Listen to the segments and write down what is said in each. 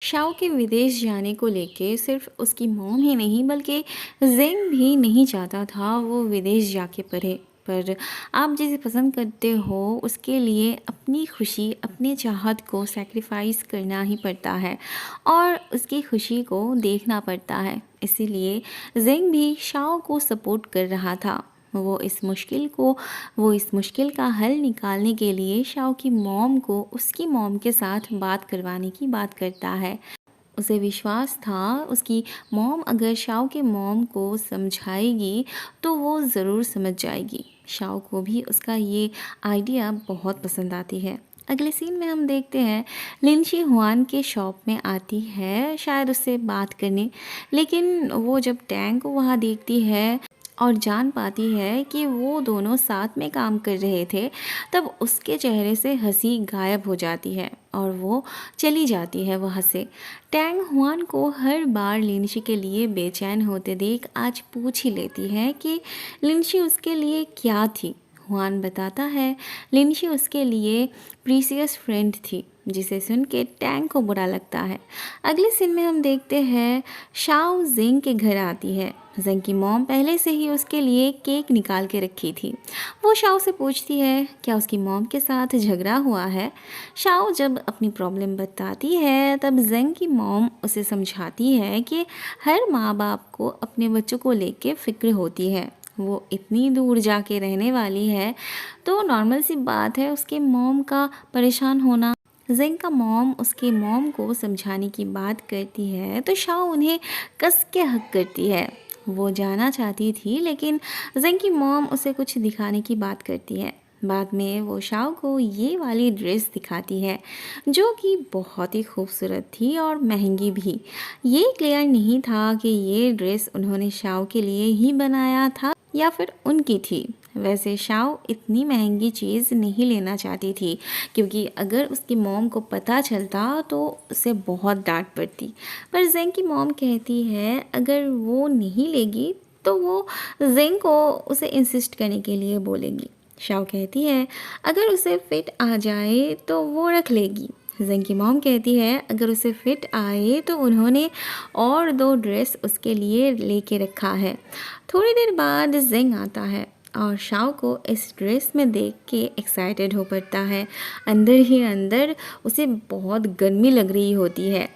Shao के विदेश जाने को लेके सिर्फ उसकी मॉम ही नहीं बल्कि जेंग भी नहीं चाहता था वो विदेश जाके पढ़े। पर आप जिसे पसंद करते हो उसके लिए अपनी खुशी अपने चाहत को सैक्रिफाइस करना ही पड़ता है और उसकी खुशी को देखना पड़ता है। इसीलिए जेंग भी शाओ को सपोर्ट कर रहा था। वो इस मुश्किल का हल निकालने के लिए शाओ की मॉम को उसकी मॉम के साथ बात करवाने की बात करता है। उसे विश्वास था उसकी मॉम अगर शाओ के मॉम को समझाएगी तो वो ज़रूर समझ जाएगी। शाओ को भी उसका ये आइडिया बहुत पसंद आती है। अगले सीन में हम देखते हैं लिनशी हुआन के शॉप में आती है शायद उससे बात करने, लेकिन वो जब टैंग को वहाँ देखती है और जान पाती है कि वो दोनों साथ में काम कर रहे थे, तब उसके चेहरे से हंसी गायब हो जाती है और वो चली जाती है वहाँ से। टैंग हुआन को हर बार लिनशी के लिए बेचैन होते देख आज पूछ ही लेती है कि लिनशी उसके लिए क्या थी। हुआन बताता है लिनशी उसके लिए प्रीसियस फ्रेंड थी, जिसे सुन के टैंग को बुरा लगता है। अगले सीन में हम देखते हैं शाओ जेंग के घर आती है। जेंग की मॉम पहले से ही उसके लिए केक निकाल के रखी थी। वो शाओ से पूछती है क्या उसकी मॉम के साथ झगड़ा हुआ है। शाओ जब अपनी प्रॉब्लम बताती है तब जेंग की मॉम उसे समझाती है कि हर माँ बाप को अपने बच्चों को लेके फ़िक्र होती है। वो इतनी दूर जाके रहने वाली है तो नॉर्मल सी बात है उसके मॉम का परेशान होना। जेंग का मॉम उसके मॉम को समझाने की बात करती है तो शाओ उन्हें कस के हक करती है। वो जाना चाहती थी लेकिन जेंग की मॉम उसे कुछ दिखाने की बात करती है। बाद में वो शाओ को ये वाली ड्रेस दिखाती है जो कि बहुत ही खूबसूरत थी और महंगी भी। ये क्लियर नहीं था कि ये ड्रेस उन्होंने शाओ के लिए ही बनाया था या फिर उनकी थी। वैसे शाओ इतनी महंगी चीज़ नहीं लेना चाहती थी क्योंकि अगर उसकी मॉम को पता चलता तो उसे बहुत डांट पड़ती। पर जेंग की मॉम कहती है अगर वो नहीं लेगी तो वो जेंग को उसे इंसिस्ट करने के लिए बोलेगी। शाओ कहती है अगर उसे फिट आ जाए तो वो रख लेगी। जेंग की मॉम कहती है अगर उसे फिट आए तो उन्होंने और दो ड्रेस उसके लिए लेके रखा है। थोड़ी देर बाद जेंग आता है और शाओ को इस ड्रेस में देख के एक्साइटेड हो पड़ता है। अंदर ही अंदर उसे बहुत गर्मी लग रही होती है।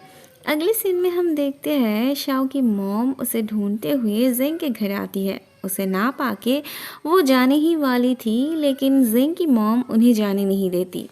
अगले सीन में हम देखते हैं शाओ की मॉम उसे ढूंढते हुए जेंग के घर आती है। उसे ना पाके वो जाने ही वाली थी लेकिन जेंग की मॉम उन्हें जाने नहीं देती।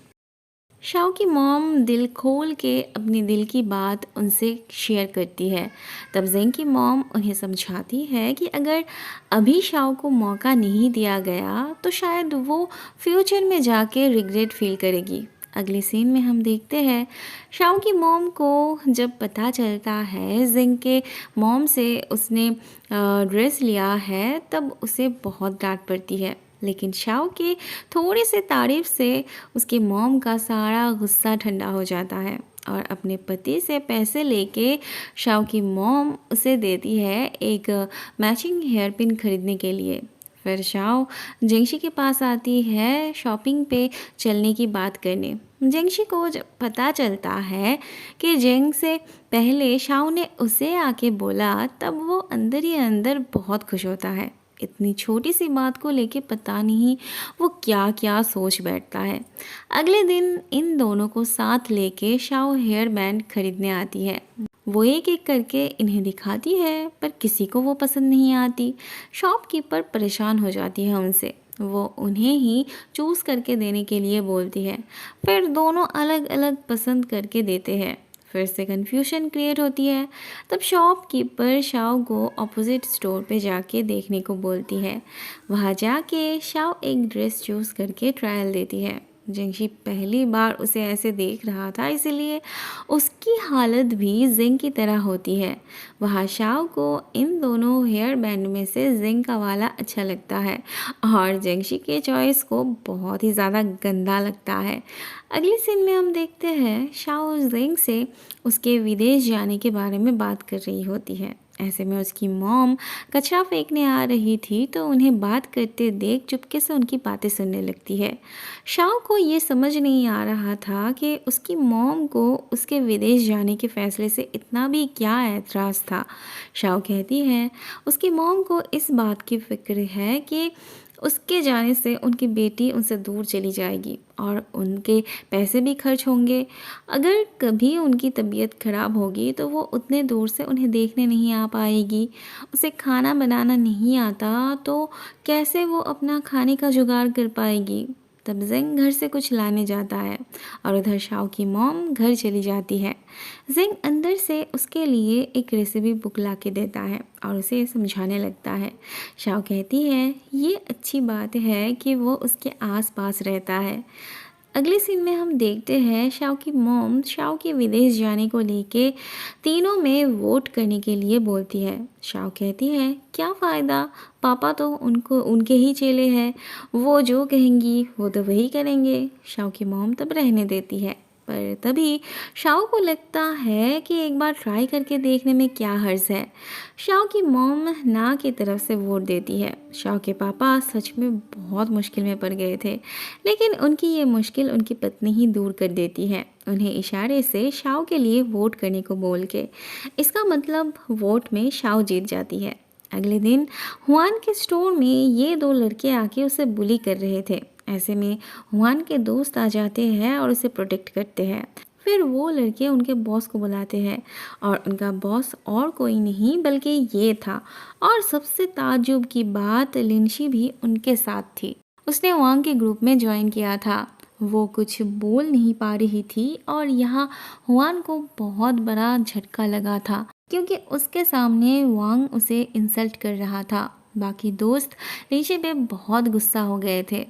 शाओ की मॉम दिल खोल के अपनी दिल की बात उनसे शेयर करती है। तब जेंग की मॉम उन्हें समझाती है कि अगर अभी शाओ को मौका नहीं दिया गया तो शायद वो फ्यूचर में जाके रिग्रेट फील करेगी। अगले सीन में हम देखते हैं शाओ की मॉम को जब पता चलता है जेंग के मॉम से उसने ड्रेस लिया है तब उसे बहुत डांट पड़ती है। लेकिन शाओ के थोड़ी से तारीफ से उसके मॉम का सारा गुस्सा ठंडा हो जाता है और अपने पति से पैसे लेके शाओ की मॉम उसे देती है एक मैचिंग हेयर पिन खरीदने के लिए। फिर शाओ जेंगशी के पास आती है शॉपिंग पे चलने की बात करने। जेंगशी को जब पता चलता है कि जेंग से पहले शाओ ने उसे आके बोला तब वो अंदर ही अंदर बहुत खुश होता है। इतनी छोटी सी बात को लेके पता नहीं वो क्या क्या सोच बैठता है। अगले दिन इन दोनों को साथ लेके शाओ हेयर बैंड खरीदने आती है। वो एक एक करके इन्हें दिखाती है पर किसी को वो पसंद नहीं आती। शॉपकीपर परेशान हो जाती है उनसे। वो उन्हें ही चूज़ करके देने के लिए बोलती है। फिर दोनों अलग अलग पसंद करके देते हैं। फिर से कन्फ्यूजन क्रिएट होती है। तब शॉपकीपर शाओ को ऑपोजिट स्टोर पे जाके देखने को बोलती है। वहाँ जाके शाओ एक ड्रेस चूज़ करके ट्रायल देती है। जेंगशी पहली बार उसे ऐसे देख रहा था इसलिए उसकी हालत भी जेंग की तरह होती है। वहाँ शाओ को इन दोनों हेयर बैंड में से जेंग का वाला अच्छा लगता है और जेंगशी के चॉइस को बहुत ही ज़्यादा गंदा लगता है। अगले सीन में हम देखते हैं शाओ जेंग से उसके विदेश जाने के बारे में बात कर रही होती है। ऐसे में उसकी मॉम कचरा फेंकने आ रही थी तो उन्हें बात करते देख चुपके से उनकी बातें सुनने लगती है। शाओ को ये समझ नहीं आ रहा था कि उसकी मॉम को उसके विदेश जाने के फैसले से इतना भी क्या एतराज़ था। शाओ कहती है उसकी मॉम को इस बात की फ़िक्र है कि उसके जाने से उनकी बेटी उनसे दूर चली जाएगी और उनके पैसे भी खर्च होंगे। अगर कभी उनकी तबीयत ख़राब होगी तो वो उतने दूर से उन्हें देखने नहीं आ पाएगी। उसे खाना बनाना नहीं आता तो कैसे वो अपना खाने का जुगाड़ कर पाएगी। तब ज़ेंग घर से कुछ लाने जाता है और उधर शाओ की मॉम घर चली जाती है। ज़ेंग अंदर से उसके लिए एक रेसिपी बुक ला के देता है और उसे समझाने लगता है। शाओ कहती है ये अच्छी बात है कि वो उसके आसपास रहता है। अगले सीन में हम देखते हैं शाओ की मॉम शाओ के विदेश जाने को लेके तीनों में वोट करने के लिए बोलती है। शाओ कहती है क्या फ़ायदा, पापा तो उनके ही चेले हैं, वो जो कहेंगी वो तो वही करेंगे। शाओ की मॉम तब रहने देती है, पर तभी शाओ को लगता है कि एक बार ट्राई करके देखने में क्या हर्ज है। शाओ की मॉम ना की तरफ से वोट देती है। शाओ के पापा सच में बहुत मुश्किल में पड़ गए थे, लेकिन उनकी ये मुश्किल उनकी पत्नी ही दूर कर देती है, उन्हें इशारे से शाओ के लिए वोट करने को बोल के। इसका मतलब वोट में शाओ जीत जाती है। अगले दिन हुआन के स्टोर में ये दो लड़के आके उसे बुली कर रहे थे। ऐसे में हुआन के दोस्त आ जाते हैं और उसे प्रोटेक्ट करते हैं। फिर वो लड़के उनके बॉस को बुलाते हैं और उनका बॉस और कोई नहीं बल्कि ये था। और सबसे ताज्जुब की बात, लिनशी भी उनके साथ थी। उसने वांग के ग्रुप में ज्वाइन किया था। वो कुछ बोल नहीं पा रही थी और यहाँ हुआन को बहुत बड़ा झटका लगा था क्योंकि उसके सामने वांग उसे इंसल्ट कर रहा था। बाकी दोस्त लिंशी पे बहुत गुस्सा हो गए थे।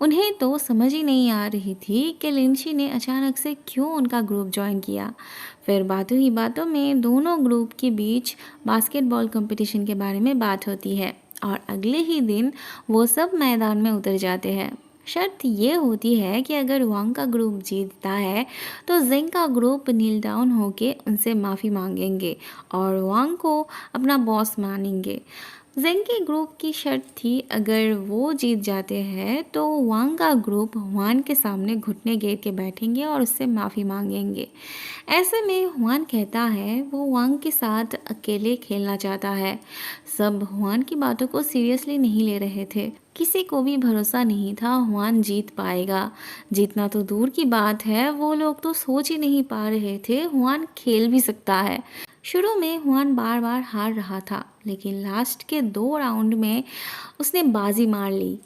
उन्हें तो समझ ही नहीं आ रही थी कि लिंशी ने अचानक से क्यों उनका ग्रुप ज्वाइन किया। फिर बातों ही बातों में दोनों ग्रुप के बीच बास्केटबॉल कंपटीशन के बारे में बात होती है और अगले ही दिन वो सब मैदान में उतर जाते हैं। शर्त ये होती है कि अगर वांग का ग्रुप जीतता है तो ज़ेंग का ग्रुप नील डाउन होके उनसे माफ़ी मांगेंगे और वांग को अपना बॉस मानेंगे। ज़ेंग के ग्रुप की शर्त थी अगर वो जीत जाते हैं तो वांग का ग्रुप हुआन के सामने घुटने गिर के बैठेंगे और उससे माफ़ी मांगेंगे। ऐसे में हुआन कहता है वो वांग के साथ अकेले खेलना चाहता है। सब हुआन की बातों को सीरियसली नहीं ले रहे थे। किसी को भी भरोसा नहीं था हुआन जीत पाएगा। जीतना तो दूर की बात है, वो लोग तो सोच ही नहीं पा रहे थे हुआन खेल भी सकता है। शुरू में हुआन बार बार हार रहा था, लेकिन लास्ट के 2 राउंड में उसने बाजी मार ली।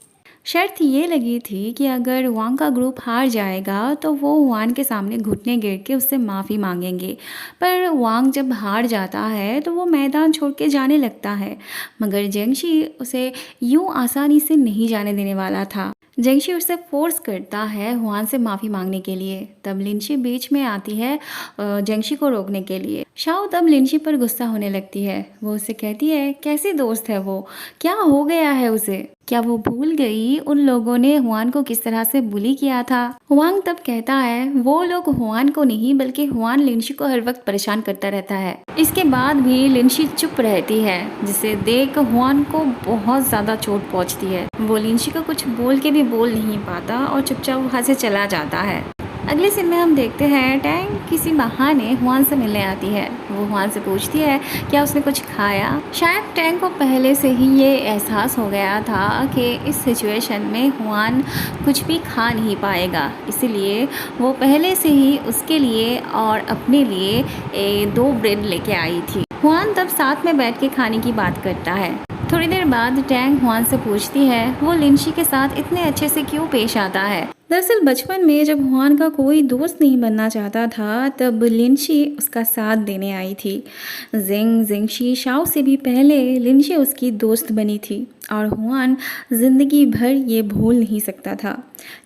शर्त ये लगी थी कि अगर वांग का ग्रुप हार जाएगा तो वो वांग के सामने घुटने गिर के उससे माफ़ी मांगेंगे। पर वांग जब हार जाता है तो वो मैदान छोड़ के जाने लगता है, मगर जेंगशी उसे यूं आसानी से नहीं जाने देने वाला था। जेंगशी उसे फोर्स करता है हुआन से माफ़ी मांगने के लिए। तब लिनशी बीच में आती है जेंगशी को रोकने के लिए। शाओ तब लिनशी पर गुस्सा होने लगती है। वो उसे कहती है कैसी दोस्त है वो, क्या हो गया है उसे, क्या वो भूल गई उन लोगों ने हुआन को किस तरह से बुली किया था। हुआंग तब कहता है वो लोग हुआन को नहीं बल्कि हुआन लिनशी को हर वक्त परेशान करता रहता है। इसके बाद भी लिनशी चुप रहती है, जिसे देख हुआन को बहुत ज़्यादा चोट पहुंचती है। वो लिनशी को कुछ बोल के भी बोल नहीं पाता और चुपचाप वहाँ से चला जाता है। अगले सीन में हम देखते हैं टैंग किसी बहाने हुआन से मिलने आती है। वो हुआन से पूछती है क्या उसने कुछ खाया। शायद टैंग को पहले से ही ये एहसास हो गया था कि इस सिचुएशन में हुआन कुछ भी खा नहीं पाएगा, इसलिए वो पहले से ही उसके लिए और अपने लिए 2 ब्रेड लेके आई थी। हुआन तब साथ में बैठ के खाने की बात करता है। थोड़ी देर बाद टैंग हुआन से पूछती है वो लिनशी के साथ इतने अच्छे से क्यों पेश आता है। दरअसल बचपन में जब हुआन का कोई दोस्त नहीं बनना चाहता था तब लिनशी उसका साथ देने आई थी। जेंगशी शाओ से भी पहले लिनशी उसकी दोस्त बनी थी और हुआन ज़िंदगी भर ये भूल नहीं सकता था।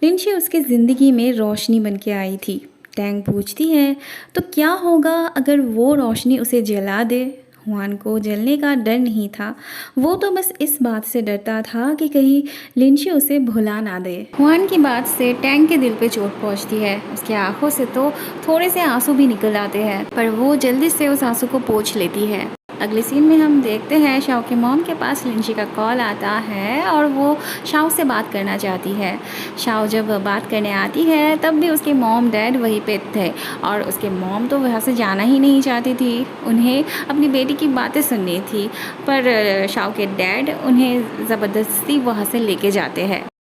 लिनशी उसकी ज़िंदगी में रोशनी बन के आई थी। टैंग पूछती है तो क्या होगा अगर वो रोशनी उसे जला दे। हुआन को जलने का डर नहीं था, वो तो बस इस बात से डरता था कि कहीं लिनशी उसे भुला ना दे। हुआन की बात से टैंग के दिल पे चोट पहुंचती है। उसकी आंखों से तो थोड़े से आंसू भी निकल आते हैं, पर वो जल्दी से उस आंसू को पोंछ लेती है। अगले सीन में हम देखते हैं शाओ के मॉम के पास लिंजी का कॉल आता है और वो शाओ से बात करना चाहती है। शाओ जब बात करने आती है तब भी उसके मॉम डैड वहीं पे थे और उसके मॉम तो वहाँ से जाना ही नहीं चाहती थी। उन्हें अपनी बेटी की बातें सुननी थी, पर शाओ के डैड उन्हें ज़बरदस्ती वहाँ से लेके जाते हैं।